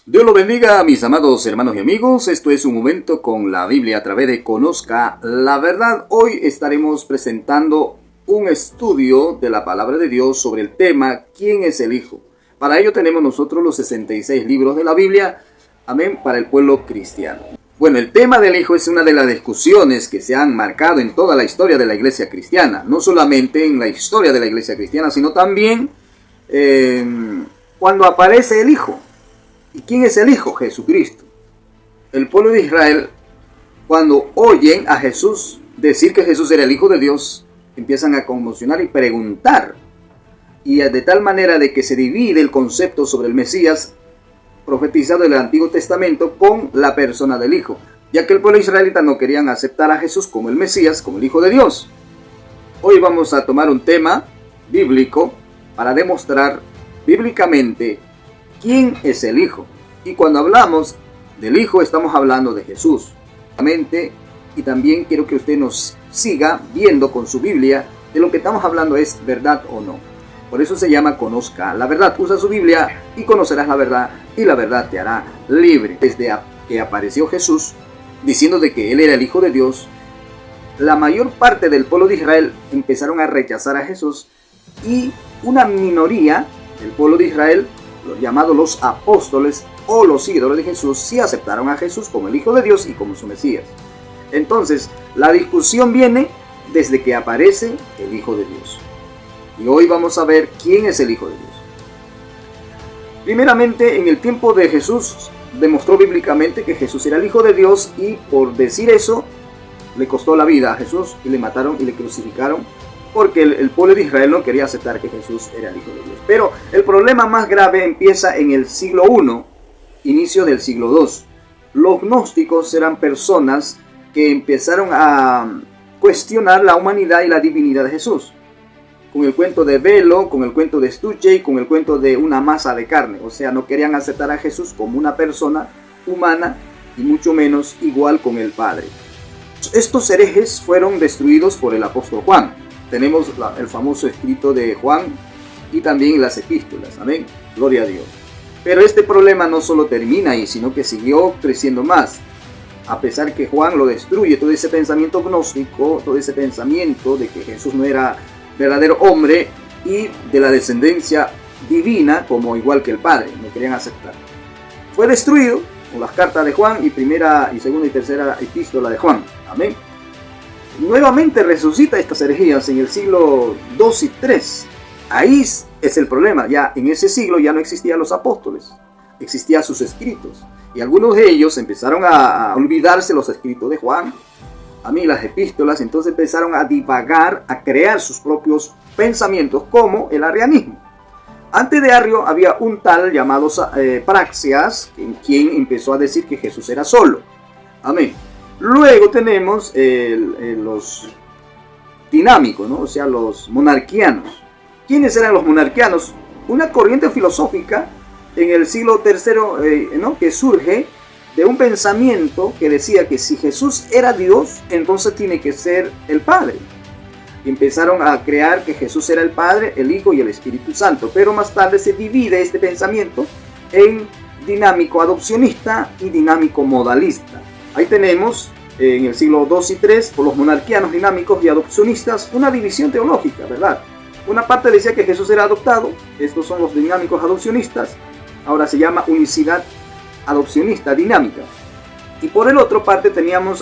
Dios lo bendiga, mis amados hermanos y amigos. Esto es un momento con la Biblia a través de Conozca la Verdad. Hoy estaremos presentando un estudio de la palabra de Dios sobre el tema ¿quién es el Hijo? Para ello tenemos nosotros los 66 libros de la Biblia, amén, para el pueblo cristiano. Bueno, el tema del Hijo es una de las discusiones que se han marcado en toda la historia de la iglesia cristiana. No solamente en la historia de la iglesia cristiana, sino también cuando aparece el Hijo. ¿Y quién es el Hijo? Jesucristo. El pueblo de Israel, cuando oyen a Jesús decir que Jesús era el Hijo de Dios, empiezan a conmocionar y preguntar. Y de tal manera de que se divide el concepto sobre el Mesías profetizado en el Antiguo Testamento con la persona del Hijo, ya que el pueblo israelita no querían aceptar a Jesús como el Mesías, como el Hijo de Dios. Hoy vamos a tomar un tema bíblico para demostrar bíblicamente ¿quién es el Hijo? Y cuando hablamos del Hijo estamos hablando de Jesús. Y también quiero que usted nos siga viendo con su Biblia de lo que estamos hablando es verdad o no. Por eso se llama Conozca la Verdad. Usa su Biblia y conocerás la verdad y la verdad te hará libre. Desde que apareció Jesús diciendo de que Él era el Hijo de Dios, la mayor parte del pueblo de Israel empezaron a rechazar a Jesús y una minoría del pueblo de Israel, los llamados los apóstoles o los seguidores de Jesús, sí aceptaron a Jesús como el Hijo de Dios y como su Mesías. Entonces, la discusión viene desde que aparece el Hijo de Dios. Y hoy vamos a ver quién es el Hijo de Dios. Primeramente, en el tiempo de Jesús, demostró bíblicamente que Jesús era el Hijo de Dios y por decir eso, le costó la vida a Jesús y le mataron y le crucificaron porque el pueblo de Israel no quería aceptar que Jesús era el Hijo de Dios. Pero el problema más grave empieza en el siglo I, inicio del siglo II. Los gnósticos eran personas que empezaron a cuestionar la humanidad y la divinidad de Jesús. Con el cuento de Velo, con el cuento de Stuche y con el cuento de una masa de carne. O sea, no querían aceptar a Jesús como una persona humana y mucho menos igual con el Padre. Estos herejes fueron destruidos por el apóstol Juan. Tenemos el famoso escrito de Juan y también las epístolas. Amén. Gloria a Dios. Pero este problema no solo termina ahí, sino que siguió creciendo más. A pesar que Juan lo destruye, todo ese pensamiento gnóstico, todo ese pensamiento de que Jesús no era verdadero hombre y de la descendencia divina como igual que el Padre, no querían aceptar. Fue destruido con las cartas de Juan y primera y segunda y tercera epístola de Juan. Amén. Nuevamente resucita estas herejías en el siglo II y III. Ahí es el problema. Ya en ese siglo ya no existían los apóstoles, existían sus escritos. Y algunos de ellos empezaron a olvidarse los escritos de Juan, a mí las epístolas, entonces empezaron a divagar, a crear sus propios pensamientos como el arrianismo. Antes de Arrio había un tal llamado Praxias, quien empezó a decir que Jesús era solo. Amén. Luego tenemos los dinámicos, ¿no? O sea, los monarquianos. ¿Quiénes eran los monarquianos? Una corriente filosófica en el siglo III, ¿no? Que surge de un pensamiento que decía que si Jesús era Dios, entonces tiene que ser el Padre. Y empezaron a crear que Jesús era el Padre, el Hijo y el Espíritu Santo. Pero más tarde se divide este pensamiento en dinámico adopcionista y dinámico modalista. Ahí tenemos en el siglo II y III, por los monarquianos dinámicos y adopcionistas, una división teológica, ¿verdad? Una parte decía que Jesús era adoptado, estos son los dinámicos adopcionistas, ahora se llama unicidad adopcionista dinámica. Y por el otro parte teníamos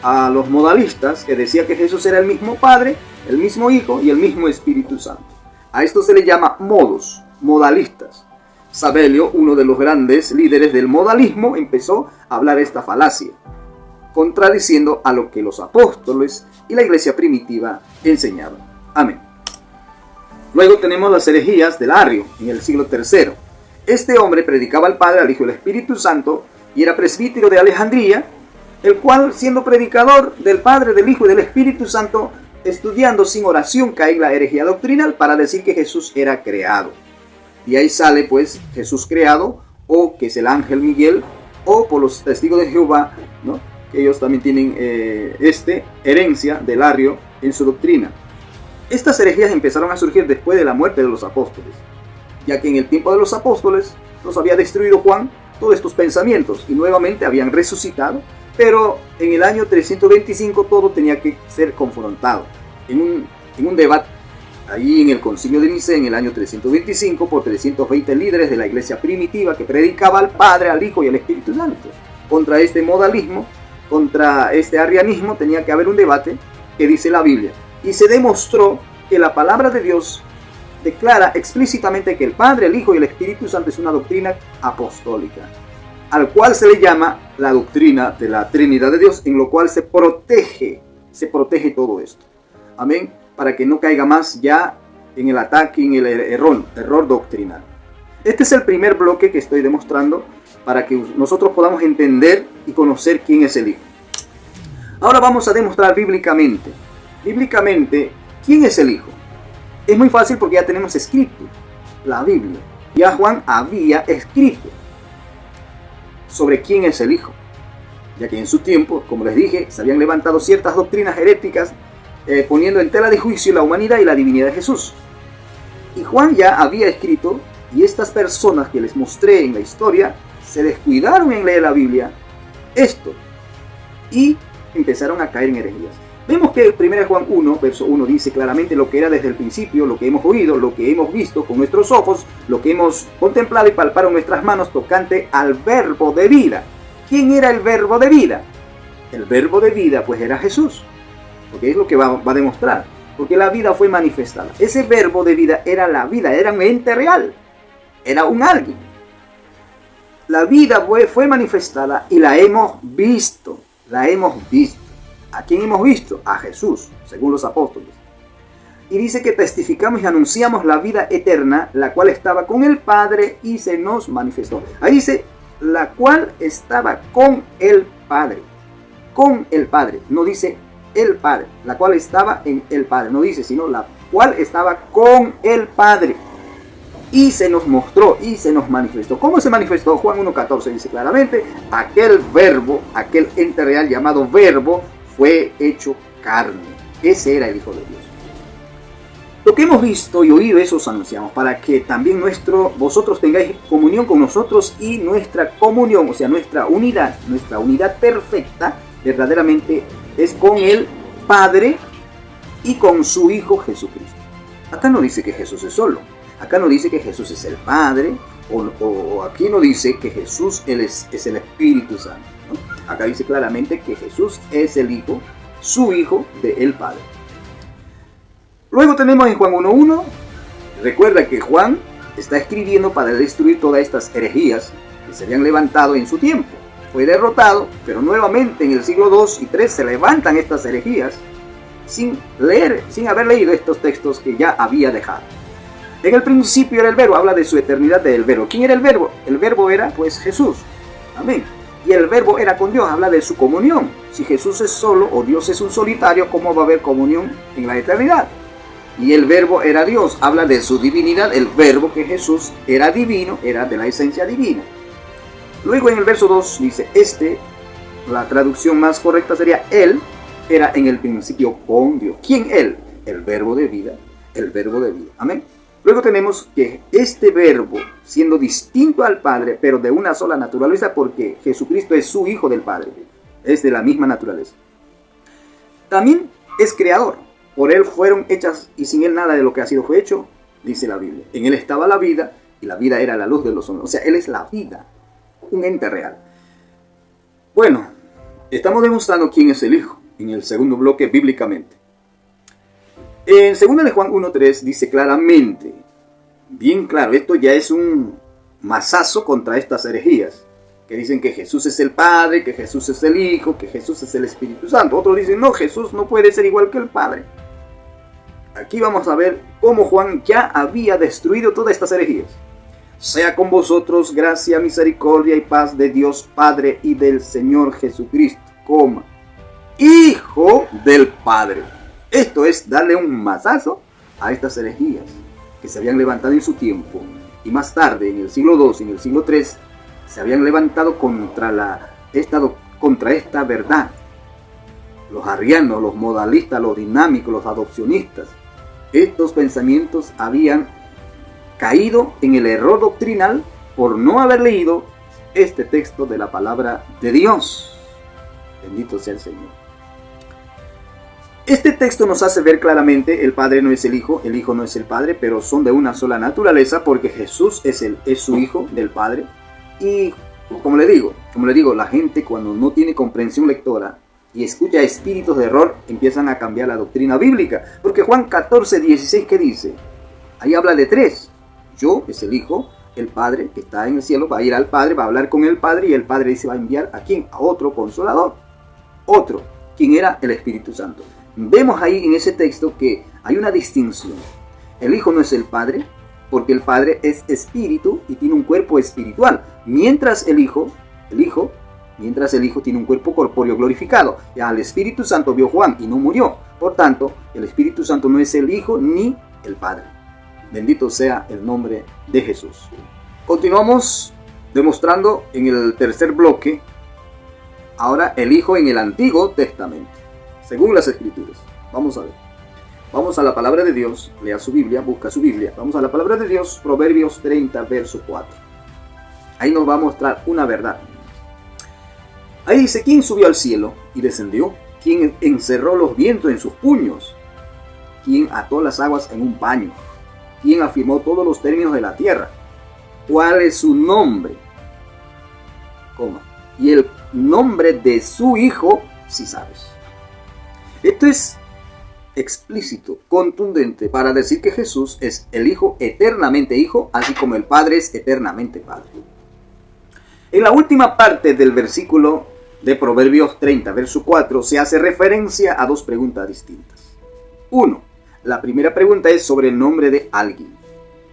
a los modalistas, que decía que Jesús era el mismo Padre, el mismo Hijo y el mismo Espíritu Santo. A esto se le llama modalistas. Sabelio, uno de los grandes líderes del modalismo, empezó a hablar esta falacia, contradiciendo a lo que los apóstoles y la iglesia primitiva enseñaban. Amén. Luego tenemos las herejías del Arrio en el siglo III. Este hombre predicaba al Padre, al Hijo y al Espíritu Santo y era presbítero de Alejandría, el cual, siendo predicador del Padre, del Hijo y del Espíritu Santo, estudiando sin oración, cae en la herejía doctrinal para decir que Jesús era creado. Y ahí sale pues Jesús creado, o que es el ángel Miguel, o por los testigos de Jehová, ¿no? Que ellos también tienen herencia del Arrio en su doctrina. Estas herejías empezaron a surgir después de la muerte de los apóstoles, ya que en el tiempo de los apóstoles los había destruido Juan todos estos pensamientos y nuevamente habían resucitado, pero en el año 325 todo tenía que ser confrontado en un debate ahí en el Concilio de Nicea en el año 325 por 320 líderes de la iglesia primitiva que predicaba al Padre, al Hijo y al Espíritu Santo. Contra este modalismo, contra este arrianismo tenía que haber un debate que dice la Biblia, y se demostró que la palabra de Dios declara explícitamente que el Padre, el Hijo y el Espíritu Santo es una doctrina apostólica, al cual se le llama la doctrina de la Trinidad de Dios, en lo cual se protege todo esto. Amén, para que no caiga más ya en el ataque, en el error doctrinal. Este es el primer bloque que estoy demostrando para que nosotros podamos entender y conocer quién es el Hijo. Ahora vamos a demostrar bíblicamente, quién es el Hijo. Es muy fácil porque ya tenemos escrito la Biblia. Ya Juan había escrito sobre quién es el Hijo, ya que en su tiempo, como les dije, se habían levantado ciertas doctrinas heréticas poniendo en tela de juicio la humanidad y la divinidad de Jesús. Y Juan ya había escrito, y estas personas que les mostré en la historia se descuidaron en leer la Biblia esto y empezaron a caer en herejías. Vemos que 1 Juan 1, verso 1 dice claramente lo que era desde el principio, lo que hemos oído, lo que hemos visto con nuestros ojos, lo que hemos contemplado y palpado en nuestras manos tocante al verbo de vida. ¿Quién era el verbo de vida? El verbo de vida pues era Jesús, porque es lo que va a demostrar, porque la vida fue manifestada. Ese verbo de vida era la vida, era un ente real, era un alguien. La vida fue manifestada y la hemos visto, ¿A quién hemos visto? A Jesús, según los apóstoles. Y dice que testificamos y anunciamos la vida eterna, la cual estaba con el Padre y se nos manifestó. Ahí dice, la cual estaba con el Padre. Con el Padre, no dice el Padre. La cual estaba en el Padre, no dice, sino la cual estaba con el Padre. Y se nos mostró y se nos manifestó. ¿Cómo se manifestó? Juan 1.14 dice claramente, aquel verbo, aquel ente real llamado verbo, fue hecho carne. Ese era el Hijo de Dios. Lo que hemos visto y oído, eso os anunciamos, para que también vosotros tengáis comunión con nosotros y nuestra comunión, o sea, nuestra unidad perfecta, verdaderamente es con el Padre y con su Hijo Jesucristo. Acá no dice que Jesús es solo. Acá no dice que Jesús es el Padre, o aquí no dice que Jesús es el Espíritu Santo, ¿no? Acá dice claramente que Jesús es el Hijo, su Hijo del Padre. Luego tenemos en Juan 1.1, recuerda que Juan está escribiendo para destruir todas estas herejías que se habían levantado en su tiempo. Fue derrotado, pero nuevamente en el siglo II y III se levantan estas herejías sin haber leído estos textos que ya había dejado. En el principio era el verbo, habla de su eternidad del verbo. ¿Quién era el verbo? El verbo era pues Jesús. Amén. Y el verbo era con Dios, habla de su comunión. Si Jesús es solo o Dios es un solitario, ¿cómo va a haber comunión en la eternidad? Y el verbo era Dios, habla de su divinidad. El verbo que Jesús era divino, era de la esencia divina. Luego en el verso 2 dice, la traducción más correcta sería Él, era en el principio con Dios. ¿Quién Él? El verbo de vida, el verbo de vida. Amén. Luego tenemos que este verbo, siendo distinto al Padre, pero de una sola naturaleza, porque Jesucristo es su Hijo del Padre, es de la misma naturaleza. También es creador, por Él fueron hechas y sin Él nada de lo que ha sido fue hecho, dice la Biblia. En Él estaba la vida y la vida era la luz de los hombres. O sea, Él es la vida, un ente real. Bueno, estamos demostrando quién es el Hijo en el segundo bloque bíblicamente. En 2 de Juan 1.3 dice claramente, bien claro, esto ya es un mazazo contra estas herejías, que dicen que Jesús es el Padre, que Jesús es el Hijo, que Jesús es el Espíritu Santo. Otros dicen, no, Jesús no puede ser igual que el Padre. Aquí vamos a ver cómo Juan ya había destruido todas estas herejías. Sea con vosotros gracia, misericordia y paz de Dios Padre y del Señor Jesucristo, Hijo del Padre. Esto es darle un mazazo a estas herejías que se habían levantado en su tiempo y más tarde, en el siglo II y en el siglo III, se habían levantado contra esta verdad. Los arrianos, los modalistas, los dinámicos, los adopcionistas, estos pensamientos habían caído en el error doctrinal por no haber leído este texto de la palabra de Dios. Bendito sea el Señor. Este texto nos hace ver claramente el Padre no es el Hijo no es el Padre, pero son de una sola naturaleza porque Jesús es su Hijo del Padre. Y como le digo, la gente cuando no tiene comprensión lectora y escucha espíritus de error, empiezan a cambiar la doctrina bíblica. Porque Juan 14:16, ¿qué dice? Ahí habla de tres. Yo es el Hijo, el Padre que está en el cielo, va a ir al Padre, va a hablar con el Padre, y el Padre dice, va a enviar ¿a quién? A otro Consolador. Otro. ¿Quién era? El Espíritu Santo. Vemos ahí en ese texto que hay una distinción. El Hijo no es el Padre, porque el Padre es espíritu y tiene un cuerpo espiritual. Mientras el Hijo tiene un cuerpo corpóreo glorificado. Ya al Espíritu Santo vio Juan y no murió. Por tanto, el Espíritu Santo no es el Hijo ni el Padre. Bendito sea el nombre de Jesús. Continuamos demostrando en el tercer bloque, ahora el Hijo en el Antiguo Testamento, según las Escrituras. Vamos a ver. Vamos a la palabra de Dios. Lea su Biblia, busca su Biblia. Vamos a la palabra de Dios, Proverbios 30, verso 4. Ahí nos va a mostrar una verdad. Ahí dice, ¿quién subió al cielo y descendió? ¿Quién encerró los vientos en sus puños? ¿Quién ató las aguas en un paño? ¿Quién afirmó todos los términos de la tierra? ¿Cuál es su nombre? Coma. Y el nombre de su Hijo, si sabes. Esto es explícito, contundente, para decir que Jesús es el Hijo eternamente Hijo, así como el Padre es eternamente Padre. En la última parte del versículo de Proverbios 30, verso 4, se hace referencia a dos preguntas distintas. 1. La primera pregunta es sobre el nombre de alguien.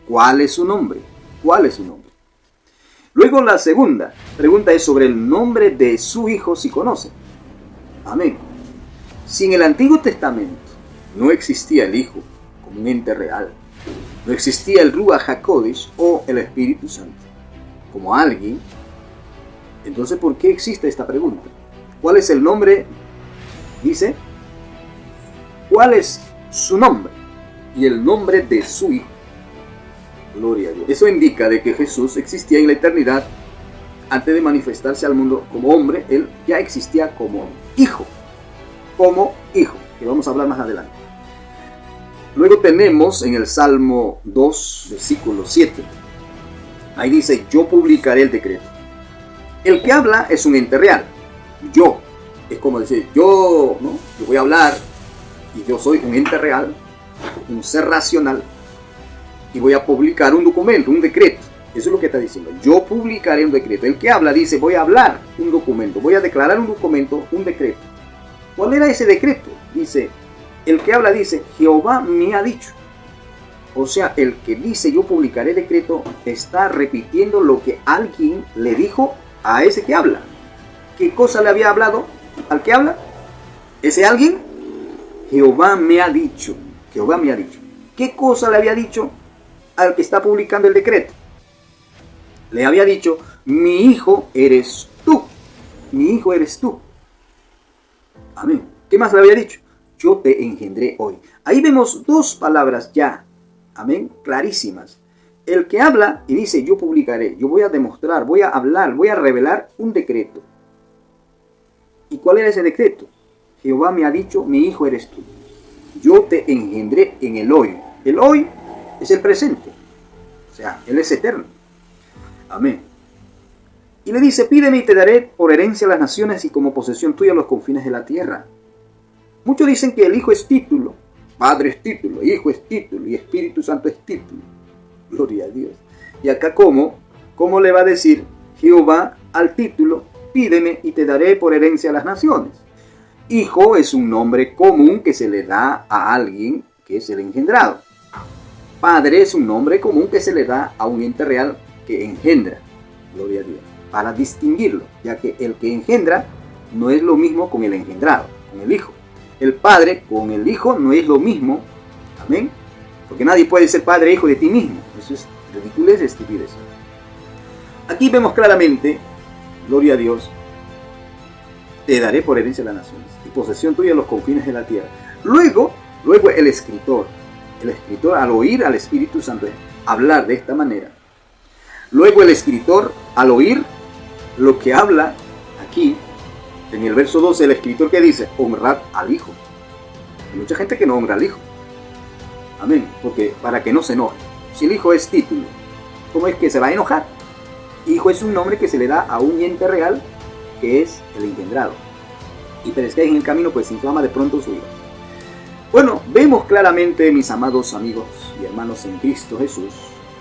¿Cuál es su nombre? ¿Cuál es su nombre? Luego la segunda pregunta es sobre el nombre de su Hijo, si conoce. Amén. Si en el Antiguo Testamento no existía el Hijo como un ente real, no existía el Ruach HaKodesh o el Espíritu Santo como alguien, entonces ¿por qué existe esta pregunta? ¿Cuál es el nombre? Dice, ¿cuál es su nombre? Y el nombre de su Hijo. Gloria a Dios. Eso indica de que Jesús existía en la eternidad. Antes de manifestarse al mundo como hombre, Él ya existía como Hijo. Como Hijo, que vamos a hablar más adelante. Luego tenemos en el Salmo 2, versículo 7. Ahí dice, yo publicaré el decreto. El que habla es un ente real. Yo. Es como decir, yo voy a hablar y yo soy un ente real, un ser racional, y voy a publicar un documento, un decreto. Eso es lo que está diciendo. Yo publicaré un decreto. El que habla dice, voy a hablar un documento, voy a declarar un documento, un decreto. ¿Cuál era ese decreto? Dice, el que habla dice, Jehová me ha dicho. O sea, el que dice, yo publicaré decreto, está repitiendo lo que alguien le dijo a ese que habla. ¿Qué cosa le había hablado al que habla? Ese alguien, Jehová me ha dicho. Jehová me ha dicho. ¿Qué cosa le había dicho al que está publicando el decreto? Le había dicho, mi hijo eres tú. Mi hijo eres tú. Amén. ¿Qué más le había dicho? Yo te engendré hoy. Ahí vemos dos palabras ya. Amén. Clarísimas. El que habla y dice, yo publicaré, yo voy a demostrar, voy a hablar, voy a revelar un decreto. ¿Y cuál era ese decreto? Jehová me ha dicho, mi hijo eres tú. Yo te engendré en el hoy. El hoy es el presente. O sea, Él es eterno. Amén. Y le dice, pídeme y te daré por herencia a las naciones y como posesión tuya los confines de la tierra. Muchos dicen que el Hijo es título. Padre es título, Hijo es título y Espíritu Santo es título. Gloria a Dios. Y acá ¿cómo le va a decir Jehová al título? Pídeme y te daré por herencia a las naciones. Hijo es un nombre común que se le da a alguien que es el engendrado. Padre es un nombre común que se le da a un ente real que engendra. Gloria a Dios. Para distinguirlo, ya que el que engendra no es lo mismo con el engendrado, con el Hijo. El Padre con el Hijo no es lo mismo. Amén. Porque nadie puede ser padre e hijo de ti mismo. Eso es ridiculez, estupidez. Aquí vemos claramente, gloria a Dios, te daré por herencia a las naciones y posesión tuya los confines de la tierra. Luego el escritor al oír al Espíritu Santo hablar de esta manera, luego el escritor al oír lo que habla aquí, en el verso 12, el escritor que dice, honrad al Hijo. Hay mucha gente que no honra al Hijo. Amén. Porque para que no se enoje. Si el Hijo es título, ¿cómo es que se va a enojar? Hijo es un nombre que se le da a un ente real, que es el engendrado. Y perecerá en el camino, pues se inflama de pronto su ira. Bueno, vemos claramente, mis amados amigos y hermanos en Cristo Jesús,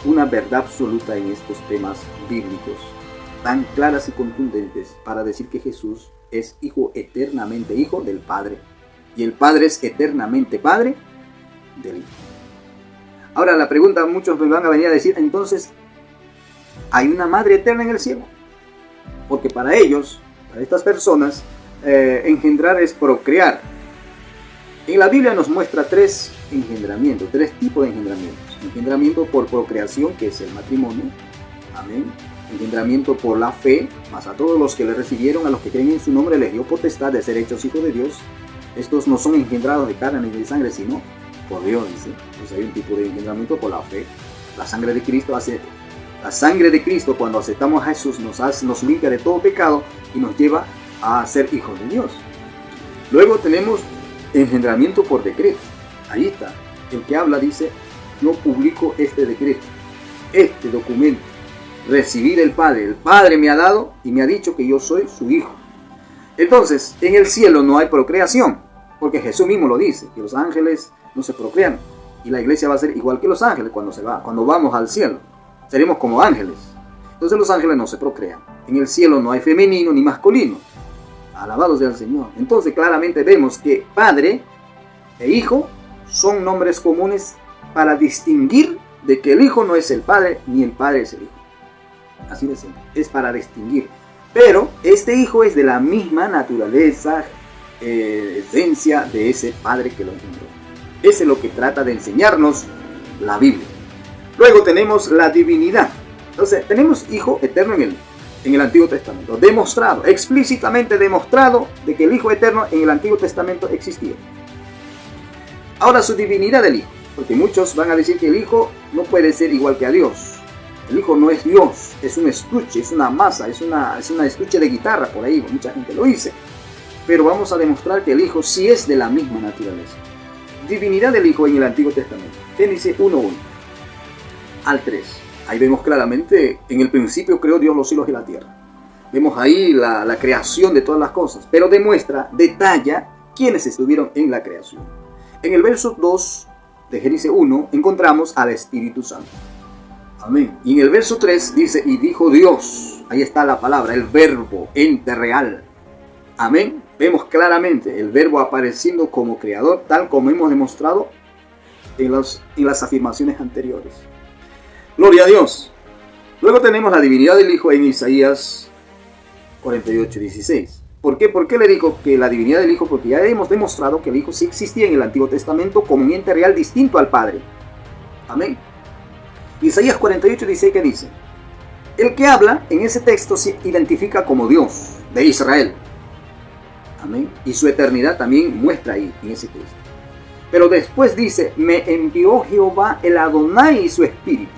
una verdad absoluta en estos temas bíblicos, tan claras y contundentes para decir que Jesús es Hijo, eternamente Hijo del Padre, y el Padre es eternamente Padre del Hijo. Ahora la pregunta, muchos me van a venir a decir, entonces, ¿hay una Madre eterna en el cielo? Porque para ellos, para estas personas, engendrar es procrear. En la Biblia nos muestra tres engendramientos, tres tipos de engendramientos. Engendramiento por procreación, que es el matrimonio. Amén. Engendramiento por la fe, mas a todos los que le recibieron, a los que creen en su nombre, les dio potestad de ser hechos hijos de Dios. Estos no son engendrados de carne ni de sangre, sino por Dios, dice. Entonces hay un tipo de engendramiento por la fe. La sangre de Cristo cuando aceptamos a Jesús, nos limpia de todo pecado y nos lleva a ser hijos de Dios. Luego tenemos engendramiento por decreto. Ahí está. El que habla dice, yo publico este decreto, este documento, recibí del Padre. El Padre me ha dado y me ha dicho que yo soy su hijo. Entonces, en el cielo no hay procreación, porque Jesús mismo lo dice, que los ángeles no se procrean. Y la iglesia va a ser igual que los ángeles cuando vamos al cielo. Seremos como ángeles. Entonces los ángeles no se procrean. En el cielo no hay femenino ni masculino. Alabado sea el Señor. Entonces claramente vemos que Padre e Hijo son nombres comunes para distinguir de que el Hijo no es el Padre ni el Padre es el Hijo. Así de simple. Es para distinguir. Pero este Hijo es de la misma naturaleza, esencia de ese Padre que lo engendró. Eso es lo que trata de enseñarnos la Biblia. Luego tenemos la divinidad. Entonces tenemos Hijo eterno en el Antiguo Testamento. Demostrado, explícitamente demostrado de que el Hijo eterno en el Antiguo Testamento existía. Ahora su divinidad del Hijo. Porque muchos van a decir que el Hijo no puede ser igual que a Dios. El Hijo no es Dios, es un estuche, es una masa, es una estuche de guitarra, por ahí mucha gente lo dice. Pero vamos a demostrar que el Hijo sí es de la misma naturaleza. Divinidad del Hijo en el Antiguo Testamento. Génesis 1:1 al 3. Ahí vemos claramente, en el principio creó Dios los cielos y la tierra. Vemos ahí la creación de todas las cosas, pero detalla quiénes estuvieron en la creación. En el verso 2 de Génesis 1 encontramos al Espíritu Santo. Amén. Y en el verso 3 dice, y dijo Dios, ahí está la palabra, el verbo, ente real. Amén. Vemos claramente el verbo apareciendo como creador, tal como hemos demostrado en las afirmaciones anteriores. Gloria a Dios. Luego tenemos la divinidad del Hijo en Isaías 48:16. ¿Por qué? ¿Por qué le digo que la divinidad del Hijo? Porque ya hemos demostrado que el Hijo sí existía en el Antiguo Testamento como un ente real distinto al Padre. Amén. Isaías 48:16, ¿qué dice? El que habla en ese texto se identifica como Dios de Israel. Amén. Y su eternidad también muestra ahí en ese texto. Pero después dice, me envió Jehová el Adonai y su Espíritu.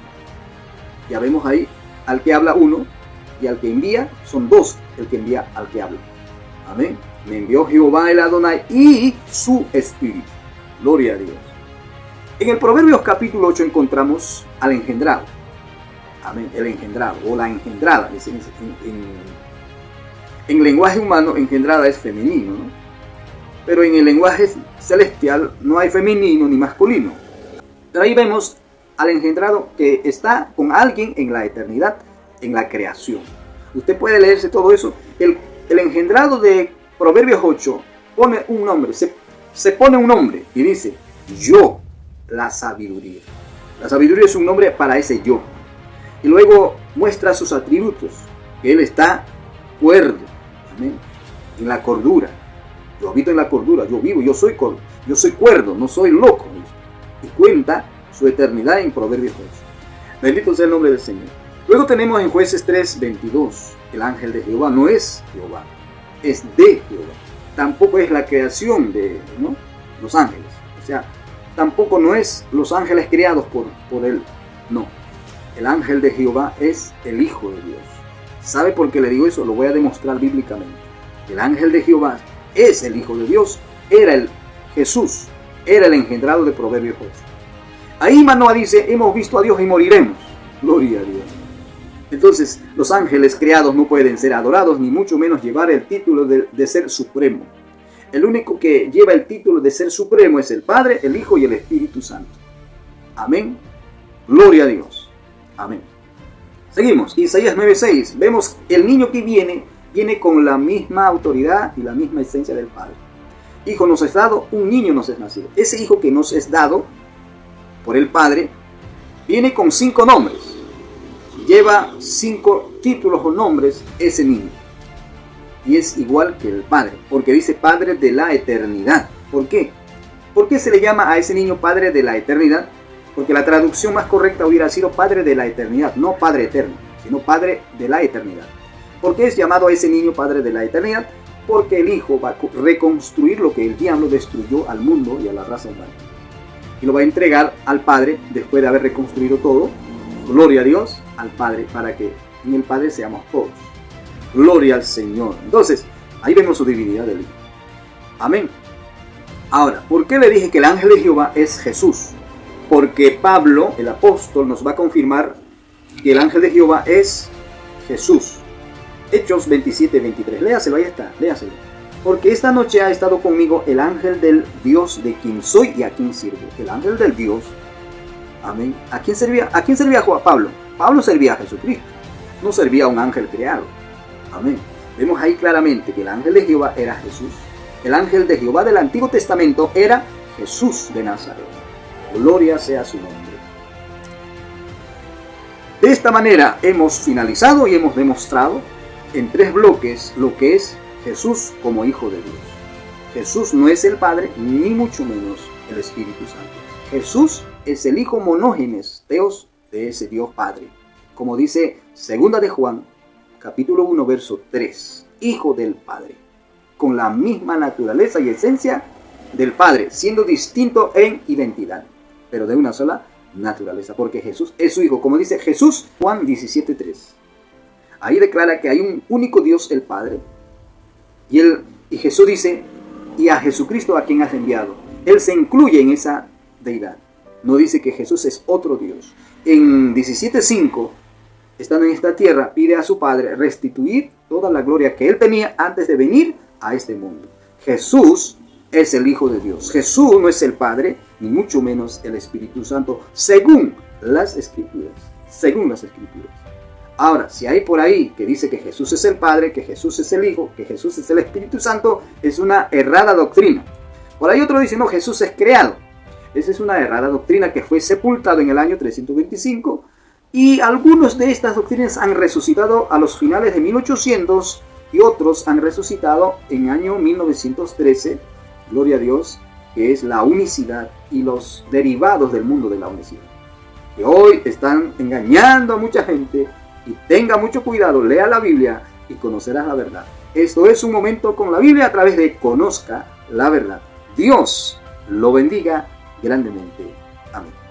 Ya vemos ahí al que habla uno y al que envía son dos, el que envía al que habla. Amén. Me envió Jehová el Adonai y su Espíritu. Gloria a Dios. En el Proverbios capítulo 8 encontramos al engendrado. Amén. El engendrado o la engendrada. En lenguaje humano, engendrada es femenino, ¿no? Pero en el lenguaje celestial no hay femenino ni masculino. Pero ahí vemos al engendrado que está con alguien en la eternidad, en la creación. Usted puede leerse todo eso. El engendrado de Proverbios 8 pone un nombre, se pone un nombre y dice, yo, la sabiduría. La sabiduría es un nombre para ese yo. Y luego muestra sus atributos, que él está cuerdo, amén, en la cordura. Yo habito en la cordura, yo vivo, yo soy cuerdo, no soy loco. Y cuenta su eternidad en Proverbios 8. Bendito sea el nombre del Señor. Luego tenemos en Jueces 3:22, el ángel de Jehová no es Jehová, es de Jehová. Tampoco es la creación de, ¿no?, los ángeles. O sea, tampoco no es los ángeles creados por él. No. El ángel de Jehová es el Hijo de Dios. ¿Sabe por qué le digo eso? Lo voy a demostrar bíblicamente. El ángel de Jehová es el Hijo de Dios, era el Jesús, era el engendrado de Proverbios 8. Ahí Manoah dice, hemos visto a Dios y moriremos. Gloria a Dios. Entonces, los ángeles creados no pueden ser adorados, ni mucho menos llevar el título de ser supremo. El único que lleva el título de ser supremo es el Padre, el Hijo y el Espíritu Santo. Amén. Gloria a Dios. Amén. Seguimos. Isaías 9:6. Vemos el niño que viene con la misma autoridad y la misma esencia del Padre. Hijo nos es dado, un niño nos es nacido. Ese hijo que nos es dado por el Padre viene con 5 nombres. Lleva 5 títulos o nombres ese niño. Y es igual que el Padre, porque dice Padre de la eternidad. ¿Por qué? ¿Por qué se le llama a ese niño Padre de la eternidad? Porque la traducción más correcta hubiera sido Padre de la eternidad, no Padre eterno, sino Padre de la eternidad. ¿Por qué es llamado a ese niño Padre de la eternidad? Porque el Hijo va a reconstruir lo que el diablo destruyó al mundo y a la raza humana. Y lo va a entregar al Padre después de haber reconstruido todo. Gloria a Dios, al Padre, para que en el Padre seamos todos. Gloria al Señor. Entonces, ahí vemos su divinidad del Hijo. Amén. Ahora, ¿por qué le dije que el ángel de Jehová es Jesús? Porque Pablo, el apóstol, nos va a confirmar que el ángel de Jehová es Jesús. Hechos 27:23. Léaselo, ahí está, léaselo. Porque esta noche ha estado conmigo el ángel del Dios de quien soy y a quien sirvo. El ángel del Dios. Amén. ¿A quién servía Pablo? Pablo servía a Jesucristo. No servía a un ángel creado. Amén. Vemos ahí claramente que el ángel de Jehová era Jesús. El ángel de Jehová del Antiguo Testamento era Jesús de Nazaret. Gloria sea su nombre. De esta manera hemos finalizado y hemos demostrado en 3 bloques lo que es Jesús como Hijo de Dios. Jesús no es el Padre, ni mucho menos el Espíritu Santo. Jesús es el Hijo monógenes, Teos, de ese Dios Padre. Como dice 2 de Juan, capítulo 1, verso 3. Hijo del Padre, con la misma naturaleza y esencia del Padre, siendo distinto en identidad, pero de una sola naturaleza, porque Jesús es su Hijo. Como dice Jesús, Juan 17:3. Ahí declara que hay un único Dios, el Padre, y Jesús dice, y a Jesucristo a quien has enviado. Él se incluye en esa deidad. No dice que Jesús es otro Dios. En 17:5, estando en esta tierra, pide a su Padre restituir toda la gloria que él tenía antes de venir a este mundo. Jesús es el Hijo de Dios. Jesús no es el Padre, ni mucho menos el Espíritu Santo, según las Escrituras. Según las Escrituras. Ahora, si hay por ahí que dice que Jesús es el Padre, que Jesús es el Hijo, que Jesús es el Espíritu Santo, es una errada doctrina. Por ahí otro dice, no, Jesús es creado. Esa es una errada doctrina que fue sepultado en el año 325 y algunos de estas doctrinas han resucitado a los finales de 1800 y otros han resucitado en el año 1913, gloria a Dios, que es la unicidad y los derivados del mundo de la unicidad. Que hoy están engañando a mucha gente y tenga mucho cuidado, lea la Biblia y conocerás la verdad. Esto es un momento con la Biblia a través de Conozca la Verdad. Dios lo bendiga grandemente. Amén.